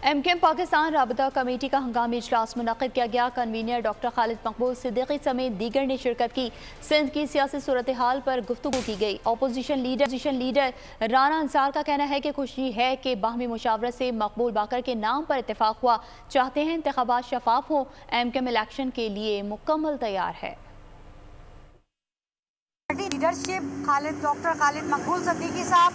M Q M Pakistan رابطہ committee کا ہنگامی اجلاس منعقد کیا گیا۔ کنوینر ڈاکٹر خالد مقبول صدیقی سمیت دیگر نے شرکت کی۔ سندھ کی سیاسی صورتحال پر گفتگو کی گئی۔ اپوزیشن لیڈر رانا انصار کا کہنا ہے کہ خوشی ہے کہ باہمی مشاورت سے مقبول باقر کے نام پر اتفاق ہوا، چاہتے ہیں انتخابات شفاف ہوں۔ ایم کیو ایم الیکشن کے لیے مکمل تیار ہے۔ لیڈرشپ ڈاکٹر خالد مقبول صدیقی صاحب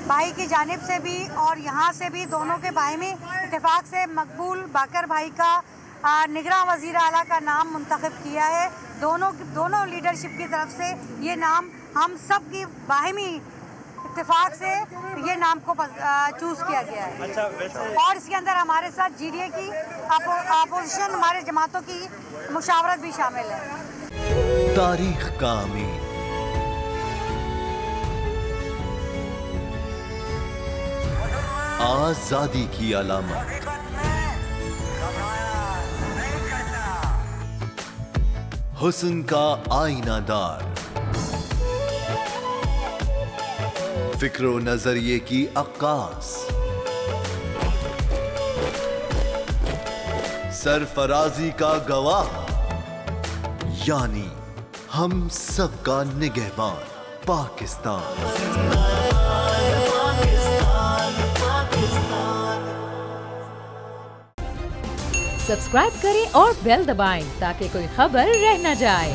بھائی کی جانب سے بھی اور یہاں سے بھی دونوں کے باہمی اتفاق سے مقبول باقر بھائی کا نگراں وزیر اعلیٰ کا نام منتخب کیا ہے۔ دونوں لیڈرشپ کی طرف سے یہ نام ہم سب کی باہمی اتفاق سے یہ نام کو چوز کیا گیا ہے۔ اور اس کے اندر ہمارے ساتھ جی ڈی اے کی اپوزیشن ہمارے جماعتوں کی مشاورت بھی شامل ہے۔ تاریخ کا امین، آزادی کی علامت، حسن کا آئینہ دار، فکر و نظریے کی عکاس، سرفرازی کا گواہ، یعنی ہم سب کا نگہبان پاکستان۔ سبسکرائب کریں اور بیل دبائیں تاکہ کوئی خبر رہ نہ جائے۔